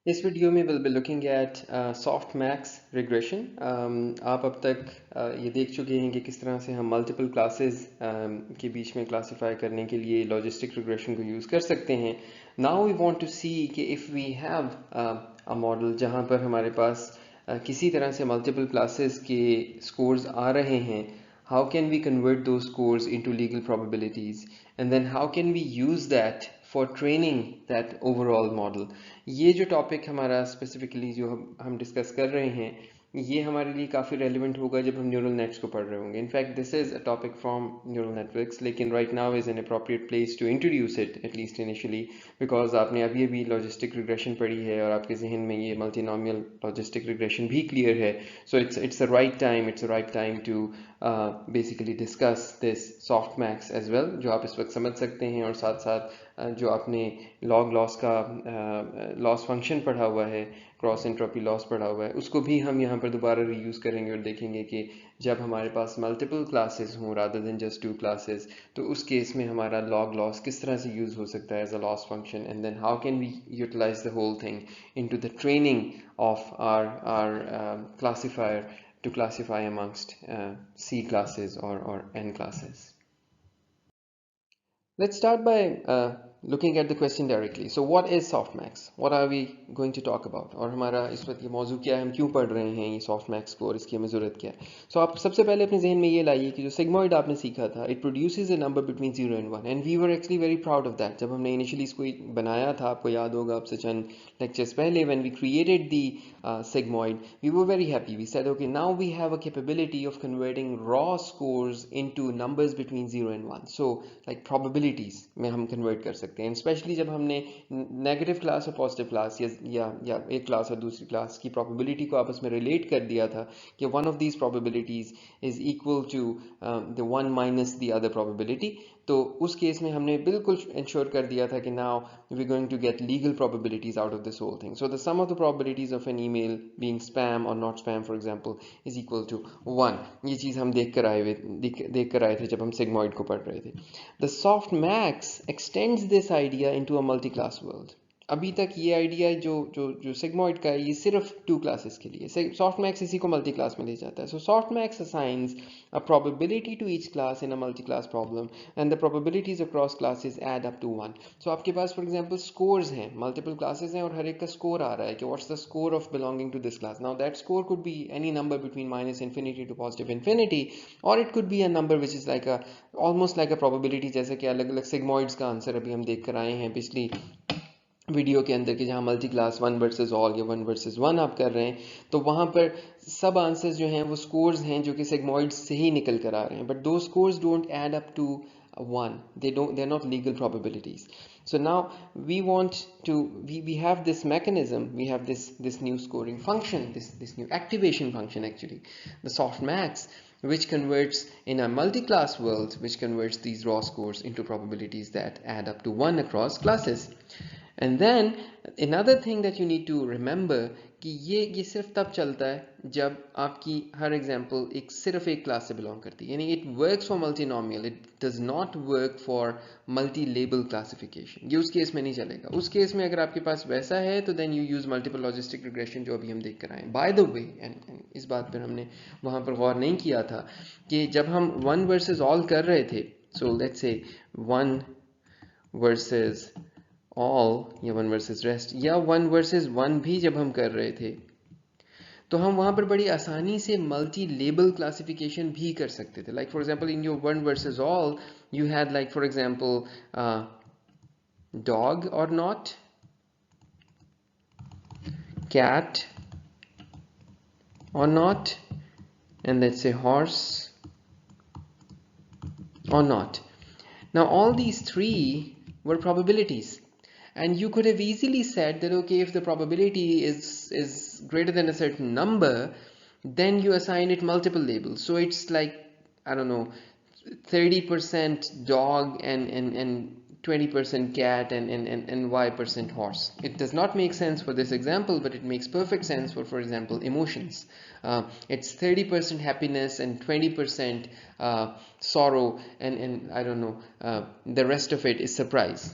इस वीडियो में will be looking at soft max regression. आप अब तक ये देख चुके हैं कि किस तरह से हम मल्टीपल क्लासेस के बीच में क्लासिफाई करने के लिए लॉजिस्टिक रिग्रेशन को यूज़ कर सकते हैं। Now we want to see कि if we have a model जहाँ पर हमारे पास किसी तरह से मल्टीपल क्लासेस के स्कोर्स आ रहे हैं, how can we convert those scores into legal probabilities, and then how can we use that for training that overall model। ये जो टॉपिक हमारा स्पेसिफिकली जो हम डिस्कस कर रहे हैं, ये हमारे लिए काफ़ी रेलिवेंट होगा जब हम न्यूरल नेट्स को पढ़ रहे होंगे। In fact this is a topic from neural networks, लेकिन right now is an appropriate place to introduce it at least initially, because आपने अभी अभी लॉजिस्टिक रिग्रेशन पढ़ी है और आपके जहन में ये मल्टीनॉमियल लॉजिस्टिक रिग्रेशन भी क्लियर है। So it's the right time to basically discuss this softmax as well, जो आप इस वक्त समझ सकते हैं, और साथ साथ जो आपने लॉग लॉस का लॉस फंक्शन पढ़ा हुआ है, क्रॉस एंट्रोपी लॉस पढ़ा हुआ है, उसको भी हम यहाँ पर दोबारा रीयूज़ करेंगे और देखेंगे कि जब हमारे पास मल्टीपल क्लासेस हों रादर देन जस्ट 2 क्लासेस, तो उस केस में हमारा लॉग लॉस किस तरह से यूज़ हो सकता है as a loss function, and then how can we utilize the whole thing into the training of our classifier to classify amongst C classes or N classes. Let's start by looking at the question directly. So what is softmax? What are we going to talk about? और हमारा इस वक्त ये मौजू क्या है, हम क्यों पढ़ रहे हैं ये softmax को, और इसकी हमें ज़रूरत क्या है। So आप सबसे पहले अपने जहन में ये लाइए कि जो sigmoid आपने सीखा था, it produces a number between 0 and 1, and we were actually very proud of that। जब हमने initially इसको बनाया था, आपको याद होगा आपसे चंद lectures पहले, when we created the sigmoid, we were very happy। We said, okay, now we have a capability of converting raw scores into numbers between 0 and 1। So like probabilities में हम convert कर सकते हैं, especially जब हमने negative class और positive class या एक क्लास और दूसरी क्लास की probability को आपस में relate कर दिया था कि one of these probabilities is equal to the one minus the other probability। तो उस केस में हमने बिल्कुल इंश्योर कर दिया था कि now we're going to get legal probabilities out of this whole thing। So the sum of the probabilities of an email being spam or not spam, for example, is equal to 1। ये चीज़ हम देख कर आए थे जब हम sigmoid को पढ़ रहे थे। The softmax extends this idea into a multi-class world। अभी तक ये आइडिया जो sigmoid का है, ये सिर्फ 2 क्लासेस के लिए। softmax इसी को मल्टी क्लास में ले जाता है। So softmax assigns a probability to each class in a multi-class problem, and the probabilities across classes add up to 1। So आपके पास for example scores हैं, multiple classes हैं, और हर एक का score आ रहा है कि what's the score of belonging to this class। Now that score could be any number between minus infinity to positive infinity, or it could be a number which is like a almost like a probability, जैसे कि अलग अलग sigmoids का answer अभी हम देख कर आए हैं पिछली वीडियो के अंदर, कि जहाँ मल्टी क्लास 1 वर्सेस ऑल या 1 वर्सेस 1 आप कर रहे हैं, तो वहाँ पर सब आंसर्स जो हैं वो स्कोर्स हैं जो कि सेगमॉइड्स से ही निकल कर आ रहे हैं, बट दो scores don't add up to 1। they are not legal probabilities। So now we want to we have this mechanism, we have this new scoring function, this new activation function actually, the softmax, which converts in a multi-class world, which converts these raw scores into probabilities that add up to 1 across classes। And then another thing that you need to remember कि ये सिर्फ तब चलता है जब आपकी हर example सिर्फ एक क्लास से बिलोंग करती है, यानी it works for multinomial, it does not work for multi label classification. ये उस केस में नहीं चलेगा। उस केस में अगर आपके पास वैसा है तो then you use multiple logistic regression, जो अभी हम देख कर आए। बाय द वे, एंड इस बात पर हमने वहाँ पर गौर नहीं किया था कि जब हम 1 वर्सेस ऑल कर रहे थे, so let's say 1 versus all या 1 वर्सेस रेस्ट या 1 वर्सेस 1 भी जब हम कर रहे थे, तो हम वहां पर बड़ी आसानी से मल्टी लेबल क्लासिफिकेशन भी कर सकते थे। Like for example in your 1 versus all you had like for example dog और not, cat or not, and let's say horse or not। Now all these three were probabilities, and you could have easily said that okay, if the probability is greater than a certain number, then you assign it multiple labels, so it's like, I don't know, 30% dog and 20% cat and y% horse. It does not make sense for this example, but it makes perfect sense for example emotions. It's 30% happiness and 20% sorrow, and I don't know, the rest of it is surprise.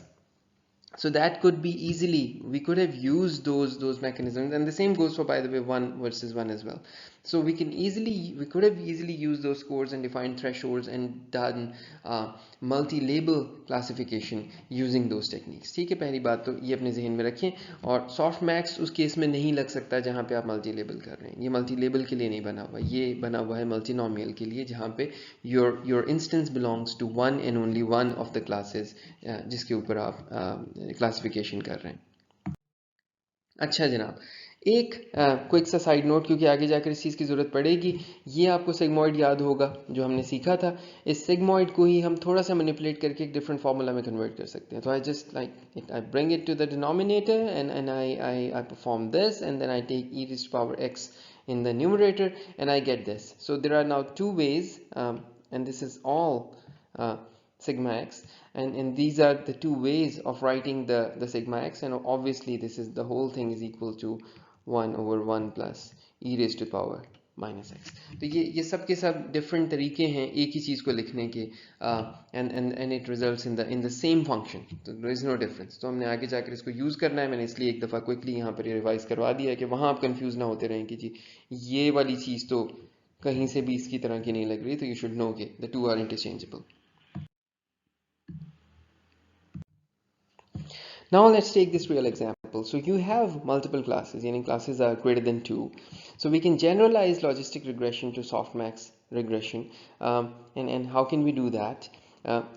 So that could be easily, we could have used those mechanisms, and the same goes for, by the way, one versus one as well. So we could have easily used those scores and defined thresholds and done multi-label classification using those techniques. ठीक है, पहली बात तो ये अपने जहन में रखें। और सॉफ्ट मैक्स उस केस में नहीं लग सकता जहाँ पे आप मल्टी लेबल कर रहे हैं, ये मल्टी लेबल के लिए नहीं बना हुआ, ये बना हुआ है मल्टीनोमियल के लिए, जहाँ पे your instance belongs to one and only one of the classes जिसके ऊपर आप क्लासिफिकेशन कर रहे हैं। अच्छा जनाब, एक क्विक सा साइड नोट, क्योंकि आगे जाकर इस चीज़ की ज़रूरत पड़ेगी। ये आपको सिग्मॉइड याद होगा जो हमने सीखा था, इस सिग्मॉइड को ही हम थोड़ा सा मैनिपुलेट करके एक डिफरेंट फार्मूला में कन्वर्ट कर सकते हैं। तो I just like I bring it to the denominator and I perform this and then I take e raised to the power x in the numerator and I get this. So there are now two ways, and this is all uh, sigma x, and these are the two ways of writing the sigma x, and obviously this is the whole thing is equal to 1 over 1 plus e raised to power minus x. तो ये सब के सब different तरीके हैं एक ही चीज़ को लिखने के, and it results in the same function, तो देयर इज नो डिफरेंस। तो हमने आगे जाकर इसको यूज़ करना है, मैंने इसलिए एक दफ़ा क्विकली यहाँ पर रिवाइज करवा दिया है कि वहाँ आप कंफ्यूज ना होते रहें कि जी ये वाली चीज़ तो कहीं से भी इसकी तरह की नहीं लग रही, तो यू शुड नो कि the two are interchangeable. Now let's take this real example. So you have multiple classes, meaning classes are greater than 2. So we can generalize logistic regression to softmax regression. And how can we do that?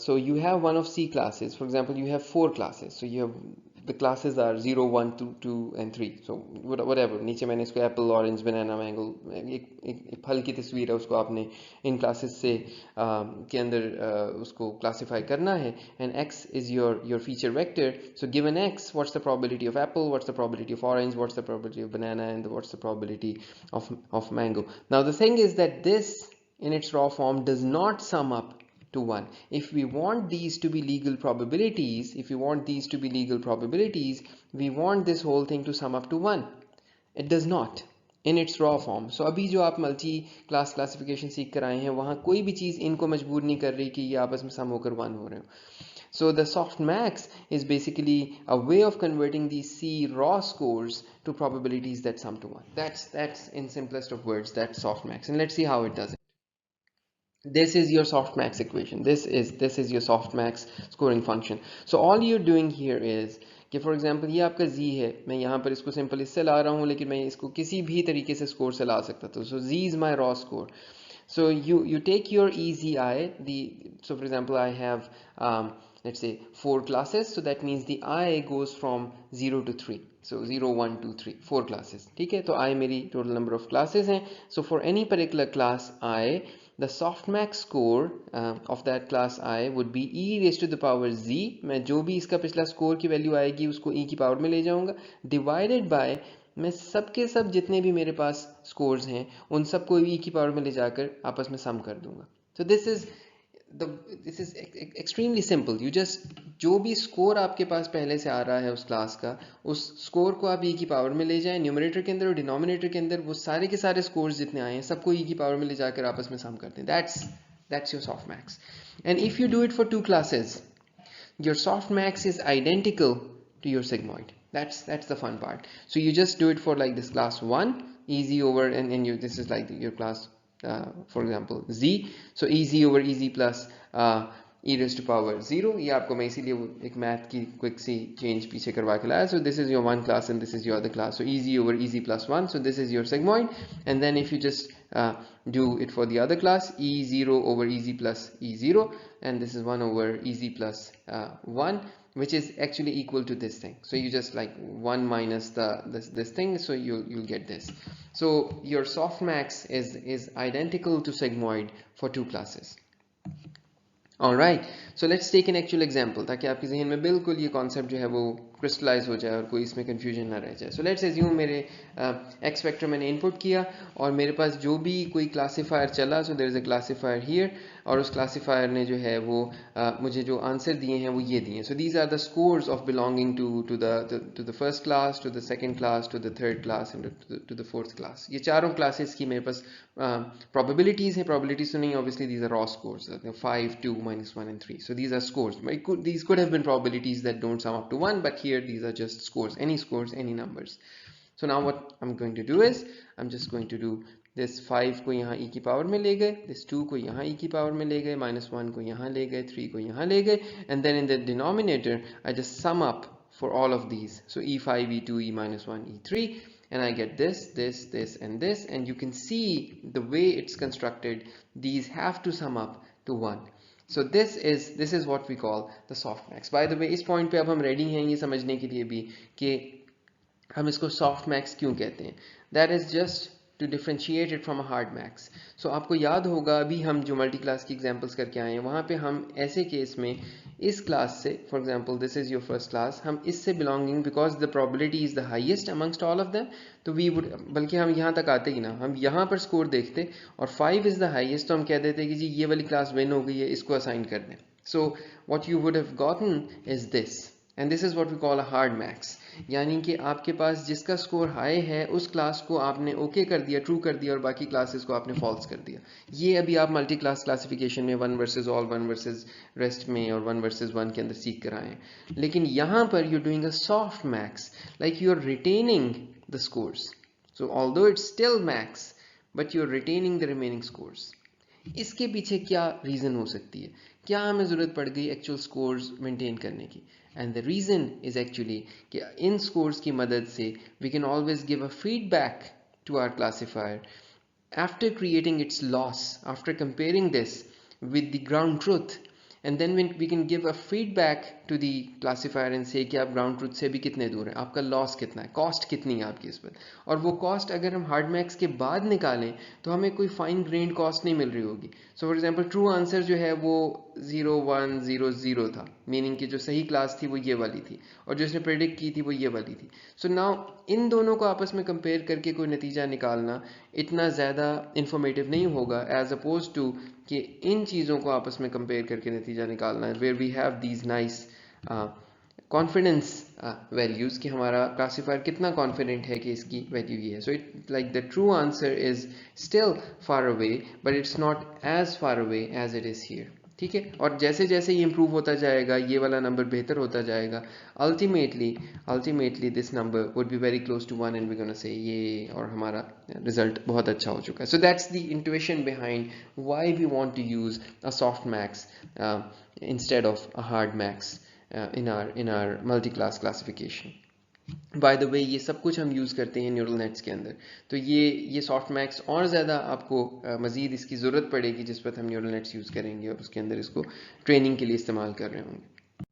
So you have one of C classes. For example, you have 4 classes. So you have the classes are 0, 1, 2, 2 and 3. So whatever, नीचे मैंने इसको Apple, orange, बनाना, mango, एक फल की तस्वीर है, उसको आपने इन क्लासेस से के अंदर उसको क्लासिफाई करना है, and x is your feature vector. So given x, what's the probability of apple, what's the probability of orange, what's the probability of banana, and what's the probability of mango. Now the thing is that this in its raw form does not sum up to 1. If we want these to be legal probabilities, we want this whole thing to sum up to 1. It does not in its raw form. So अभी जो आप multi class classification सीख कर आए हैं, वहाँ कोई भी चीज़ इनको मजबूर नहीं कर रही कि ये आपस में सम होकर 1 हो रहे हो. So the softmax is basically a way of converting these C raw scores to probabilities that sum to 1. That's in simplest of words, that's softmax, and let's see how it does it. This is your softmax equation. This is your softmax scoring function. So all you're doing here is कि for example ये आपका z है, मैं यहाँ पर इसको simple इससे ला रहा हूँ, लेकिन मैं इसको किसी भी तरीके से स्कोर से ला सकता था. So z is my raw score. So you take your EZI, so for example I have let's say 4 classes, so that means the I goes from 0 to 3. So 0, 1, 2, 3, 4 classes. ठीक है, तो I मेरी total number of classes हैं. So for any particular class I, the softmax score of that class I would be e raised to the power z. मैं जो भी इसका पिछला स्कोर की वैल्यू आएगी उसको e की पावर में ले जाऊंगा, डिवाइडेड बाय मैं सब के सब जितने भी मेरे पास स्कोर्स हैं उन सबको e की पावर में ले जाकर आपस में सम कर दूंगा. So this is extremely simple. You just जो भी स्कोर आपके पास पहले से आ रहा है उस क्लास का, उस स्कोर को आप e की पावर में ले जाएं, न्यूमरेटर के अंदर और डिनोमिनेटर के अंदर वो सारे के सारे स्कोर्स जितने आए हैं सबको e की पावर में ले जाकर आपस में सम करते हैं. That's your softmax. And if you do it for 2 classes, your softmax is identical to your sigmoid. That's the fun part. So you just do it for like this class 1, easy over, and this is like your class for example z. So ez over ez plus e raised to power 0. ये आपको मैं इसीलिए एक math की quick सी change पीछे करवा के लाया. So this is your one class and this is your other class. So ez over ez plus 1. So this is your sigmoid. And then if you just do it for the other class, e0 over ez plus e0, and this is 1 over ez plus 1, which is actually equal to this thing. So you just like 1 minus this thing, so you'll get this. So your softmax is identical to sigmoid for 2 classes. Alright, so let's take an actual example ताकि आपके ज़हन में बिल्कुल ये concept जो है वो crystallise हो जाए और कोई इसमें कन्फ्यूजन ना रह जाए. सो लेट्स एज्यूम मेरे एक्स वेक्टर मैंने इनपुट किया और मेरे पास जो भी कोई क्लासीफायर चला, so there is a classifier here, और उस क्लासीफायर ने जो है वो मुझे जो आंसर दिए हैं वो ये दिए. So these are the scores of belonging to the first class, to the second class, to the third class and to the fourth class. ये चारों क्लासेस की मेरे पास probabilities है. Probabilities तो नहीं, obviously these are raw scores, 5, 2, -1 and 3. So these are scores. These could have been probabilities that don't sum up to 1, but here these are just scores, any numbers. So now what I'm going to do is I'm just going to do this 5 को यहाँ e की power में ले गए, this 2 को यहाँ e की power में ले गए, -1 को यहाँ ले गए, 3 को यहाँ ले गए, and then in the denominator I just sum up for all of these. So e5, e2, e-1, e3, and I get this and this, and you can see the way it's constructed, these have to sum up to 1. So this is what we call the softmax. By the way, इस point पे अब हम ready हैं ये समझने के लिए भी कि हम इसको softmax क्यों कहते हैं. That is just to differentiate it from a hard max. So आपको याद होगा अभी हम जो मल्टी क्लास की एग्जांपल्स करके आए हैं वहाँ पे हम ऐसे केस में इस क्लास से, for example this is your first class, हम इससे belonging because the probability is the highest amongst all of them, तो वी वुड, बल्कि हम यहाँ तक आते ही ना, हम यहाँ पर स्कोर देखते और 5 इज द हाईएस्ट, तो हम कह देते कि जी ये वाली क्लास विन हो गई है, इसको असाइन कर दें. So what you would have gotten is this, and this is what we call a hardmax. यानी कि आपके पास जिसका स्कोर हाई है उस क्लास को आपने ओके कर दिया, ट्रू कर दिया, और बाकी क्लासेस को आपने फॉल्स कर दिया. ये अभी आप मल्टी क्लास क्लासिफिकेशन में 1 वर्सेस ऑल, 1 वर्सेस रेस्ट में और 1 वर्सेस 1 के अंदर सीख कर आए हैं. लेकिन यहाँ पर you doing a softmax, like you are retaining the scores. So although it's still max but you are retaining the remaining scores. इसके पीछे क्या रीज़न हो सकती है, क्या हमें ज़रूरत पड़ गई एक्चुअल स्कोर्स मेंटेन करने की. And the reason is actually कि इन स्कोर्स की मदद से we can always give a feedback to our classifier after creating its loss, after comparing this with the ground truth, and then when we can give a feedback to the classifier and say कि आप ground truth से भी कितने दूर हैं, आपका loss कितना है, cost कितनी है आपकी इस पर, और वो cost अगर हम hard max के बाद निकालें तो हमें कोई fine grained cost नहीं मिल रही होगी. So for example true answer जो है वो 0 1 0 0 था, meaning कि जो सही क्लास थी वो ये वाली थी और जो इसने प्रेडिक्ट की थी वो ये वाली थी. So now इन दोनों को आपस में कंपेयर करके कोई नतीजा निकालना इतना ज़्यादा इंफॉर्मेटिव नहीं होगा एज अपोज टू कि इन चीज़ों को आपस में कंपेयर करके नतीजा निकालना है, where we have these nice confidence values कि हमारा क्लासीफायर कितना कॉन्फिडेंट है कि इसकी वैल्यू ये है. So it like the true answer is still far away but it's not as far away as it is here. ठीक है, और जैसे जैसे ये इम्प्रूव होता जाएगा, ये वाला नंबर बेहतर होता जाएगा, ultimately this number would be very close to 1 and we gonna say ये, और हमारा रिजल्ट बहुत अच्छा हो चुका है. So that's the intuition behind why we want to use a softmax instead of a hardmax in our multi-class classification. बाय द वे ये सब कुछ हम यूज़ करते हैं न्यूरल नेट्स के अंदर, तो ये सॉफ्ट मैक्स और ज़्यादा आपको मज़ीद इसकी ज़रूरत पड़ेगी जिस पर हम न्यूरल नेट्स यूज़ करेंगे और उसके अंदर इसको ट्रेनिंग के लिए इस्तेमाल कर रहे होंगे.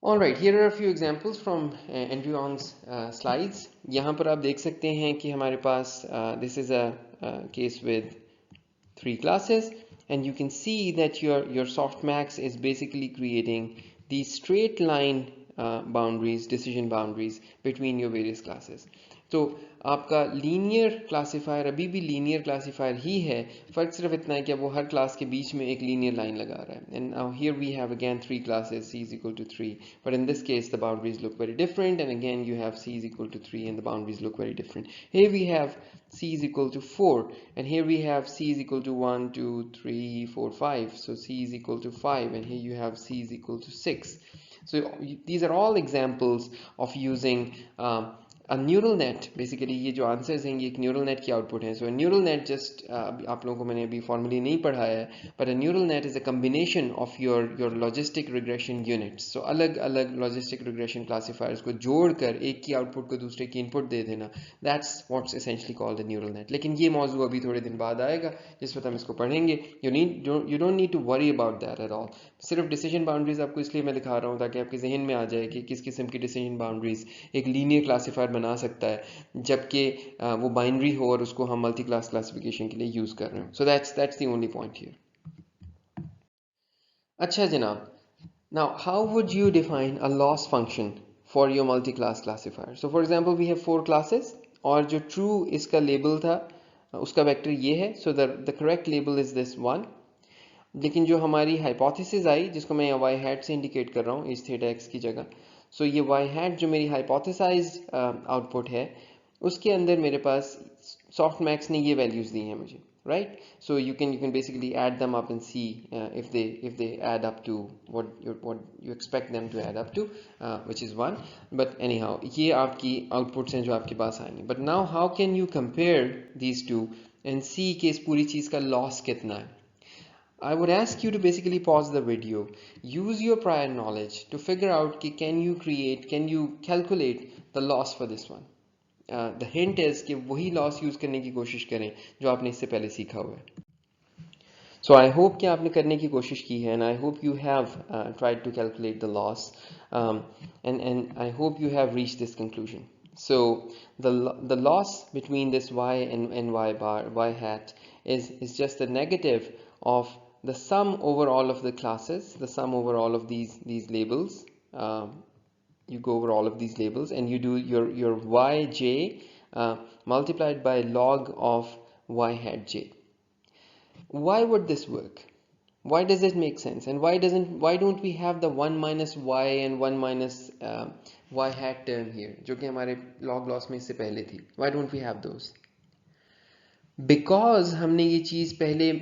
Alright, here are a few examples from Andrew Ong's slides. यहाँ पर आप देख सकते हैं कि हमारे पास this is a case with 3 classes, and you can see that your softmax is basically creating these straight line boundaries, decision boundaries between your various classes. तो आपका लीनियर क्लासीफायर अभी भी लीनियर क्लासीफायर ही है, फ़र्क सिर्फ इतना है कि वो हर क्लास के बीच में एक लीनियर लाइन लगा रहा है. And now here we have again 3 classes, c is equal to 3, but in this case the boundaries look very different, and again you have c is equal to 3 and the boundaries look very different. Here we have c is equal to 4, and here we have c is equal to 1 2 3 4 5, so c is equal to 5, and here you have c is equal to 6. So these are all examples of using a neural net. Basically ये जो answers हैं ये एक neural net की output है. सो neural net just आप लोगों को मैंने अभी फॉर्मली नहीं पढ़ाया है, but a neural net is a combination of your logistic regression units. So अलग अलग लॉजिस्टिक रिग्रेशन क्लासीफायर्स को जोड़कर एक की आउटपुट को दूसरे की इनपुट दे देना, that's what's essentially called the neural net. लेकिन ये मौजू अभी थोड़े दिन बाद आएगा जिस वक्त हम इसको पढ़ेंगे. You don't need to worry about that at all. सिर्फ डिसीजन बाउंड्रीज आपको इसलिए मैं दिखा रहा हूँ ताकि आपके जहन में आ जाए कि किस किस्म की डिसीजन बाउंड्रीज एक लीनियर क्लासीफायर बना सकता है जबकि वो बाइनरी हो और उसको हम मल्टी क्लास क्लासिफिकेशन के लिए यूज कर रहे हो. सो that's the only point here. अच्छा जनाब, now how would you define a loss function for your multi-class classifier. So for example, we have 4 classes और जो true इसका label था उसका vector ये है. So the correct label is this one. लेकिन जो हमारी hypothesis आई जिसको मैं y hat से indicate कर रहा हूँ इस theta x की जगह, so ये y hat जो मेरी hypothesized output है उसके अंदर मेरे पास softmax ने ये values दी हैं मुझे, right? So you can basically add them up and see if they add up to what you expect them to add up to, which is 1. But anyhow, ये आपकी outputs हैं जो आपके पास आएंगे. But now how can you compare these two and see कि इस पूरी चीज़ का loss कितना है? I would ask you to basically pause the video, use your prior knowledge to figure out कि can you calculate the loss for this one. The hint is कि वही loss use करने की कोशिश करें जो आपने इससे पहले सीखा हुआ है. So I hope कि आपने करने की कोशिश की है, and I hope you have tried to calculate the loss, and I hope you have reached this conclusion. So the loss between this y and y bar, y hat, is just the negative of the sum over all of the classes, the sum over all of these labels. You go over all of these labels and you do your yj multiplied by log of y hat j. Why would this work? Why does it make sense? And why don't we have the 1 minus y and 1 minus y hat term here, जो कि हमारे log loss में इससे पहले थी? Why don't we have those? Because हमने ये चीज़ पहले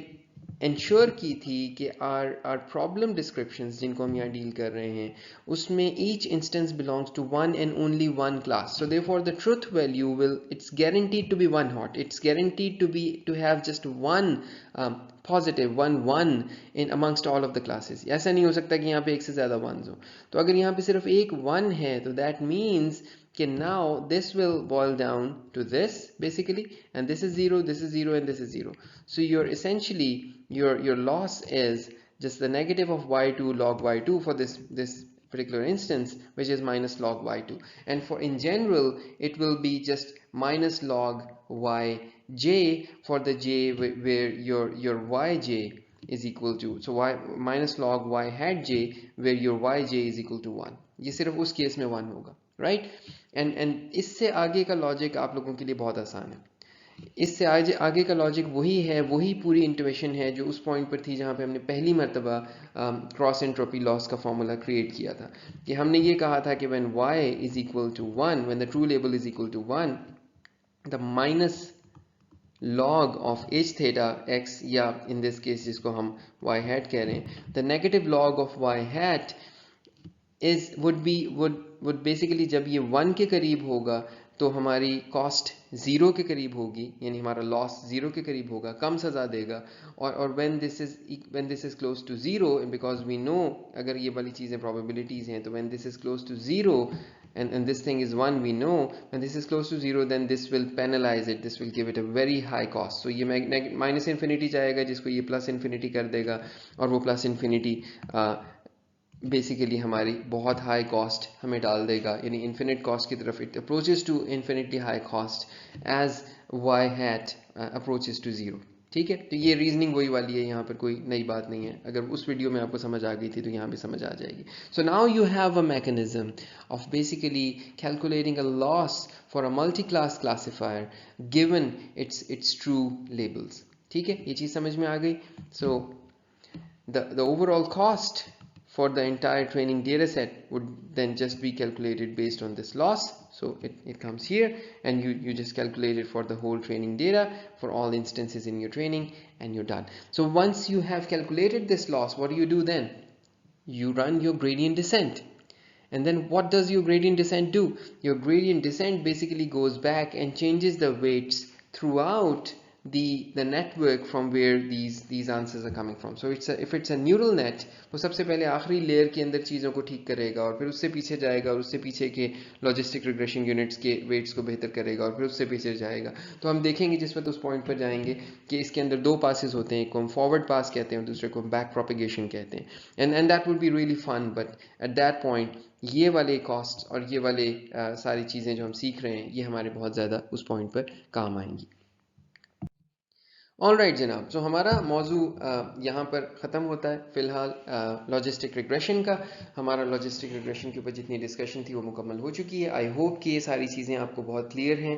ensure की थी कि our problem descriptions जिनको हम यहाँ deal कर रहे हैं उसमें each instance belongs to one and only one class. So therefore the truth value it's guaranteed to be one hot. It's guaranteed to have just one positive, one in amongst all of the classes. ऐसा नहीं हो सकता कि यहाँ पे एक से ज़्यादा ones हो. तो अगर यहाँ पे सिर्फ एक one है तो that means कि now this will boil down to this basically, and this is 0, this is 0, and this is 0. So you're essentially your loss is just the negative of y2 log y2 for this particular instance, which is minus log y2, and for in general it will be just minus log yj for the j where your yj is equal to, so y minus log y hat j where your yj is equal to 1. ये सिर्फ उस case में 1 होगा, right? and इससे आगे का logic आप लोगों के लिए बहुत आसान है. इससे आगे का लॉजिक वही है, वही पूरी इंट्यूशन है जो उस पॉइंट पर थी जहाँ पे हमने पहली मर्तबा क्रॉस एंट्रोपी लॉस का फॉर्मूला क्रिएट किया था कि हमने ये कहा था कि when y is equal to 1, when the true label is equal to 1, the minus log of h theta x, या इन दिस केस जिसको हम y hat कह रहे हैं, the negative log of y hat would basically जब ये 1 के करीब होगा तो हमारी कॉस्ट 0 के करीब होगी, यानी हमारा लॉस 0 के करीब होगा, कम सजा देगा. और when this is close to 0, and because we know अगर ये वाली चीज़ें probabilities हैं तो when this is close to 0 and this thing is 1, we know when this is close to 0 then this will penalize it, this will give it a very high cost. So ये minus infinity जाएगा जिसको ये plus infinity कर देगा, और वो plus infinity basically हमारी बहुत हाई कॉस्ट हमें डाल देगा, यानी इन्फिनिट कॉस्ट की तरफ it approaches to infinitely high cost as y hat approaches to 0. ठीक है, तो ये रीजनिंग वही वाली है, यहाँ पर कोई नई बात नहीं है. अगर उस वीडियो में आपको समझ आ गई थी तो यहाँ भी समझ आ जाएगी. So now you have a mechanism of basically calculating a loss for a multi class classifier given it's true labels. ठीक है, ये चीज़ समझ में आ गई. सो the overall cost for the entire training data set would then just be calculated based on this loss. So it comes here and you just calculate it for the whole training data for all instances in your training and you're done. So once you have calculated this loss, what do then? You run your gradient descent. And then what does your gradient descent do? Your gradient descent basically goes back and changes the weights throughout the network from where these answers are coming from. So if it's a neural net, वो सबसे पहले आखिरी layer के अंदर चीज़ों को ठीक करेगा और फिर उससे पीछे जाएगा और उससे पीछे के लॉजिस्टिक रिग्रेशन यूनिट्स के वेट्स को बेहतर करेगा और फिर उससे पीछे जाएगा. तो हम देखेंगे जिस वक्त उस पॉइंट पर जाएंगे कि इसके अंदर 2 पासेस होते हैं, एक को हम फॉरवर्ड पास कहते हैं और दूसरे को बैक प्रोपिगेशन कहते हैं. And that would be really fun, but at that point ये वाले कॉस्ट और ये वाले सारी चीज़ें जो हम सीख रहे हैं ये हमारे बहुत ज़्यादा उस पॉइंट पर काम आएंगी. ऑलराइट जनाब, तो हमारा मौजू यहाँ पर ख़त्म होता है फ़िलहाल लॉजिस्टिक रिग्रेशन का। हमारा लॉजिस्टिक रिग्रेशन के ऊपर जितनी डिस्कशन थी वो मुकम्मल हो चुकी है। आई होप कि ये सारी चीज़ें आपको बहुत क्लियर हैं।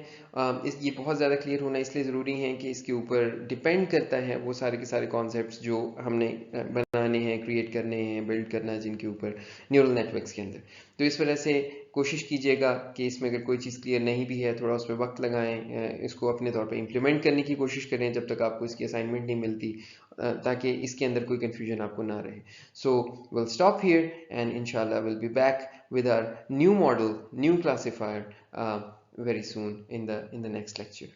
ये बहुत ज़्यादा क्लियर होना इसलिए ज़रूरी है कि इसके ऊपर डिपेंड करता है वो सारे के सारे कॉन्सेप्ट्स जो हमने बनाने हैं, क्रिएट करने हैं, बिल्ड करना है, जिनके ऊपर न्यूरल नेटवर्क्स के अंदर। तो इस वजह से कोशिश कीजिएगा कि इसमें अगर कोई चीज़ क्लियर नहीं भी है, थोड़ा उस पर वक्त लगाएं, इसको अपने तौर पे इम्प्लीमेंट करने की कोशिश करें जब तक आपको इसकी असाइनमेंट नहीं मिलती, ताकि इसके अंदर कोई कन्फ्यूजन आपको ना रहे। So will stop here and इंशाल्लाह will be back with our new model, new classifier very soon in the next lecture.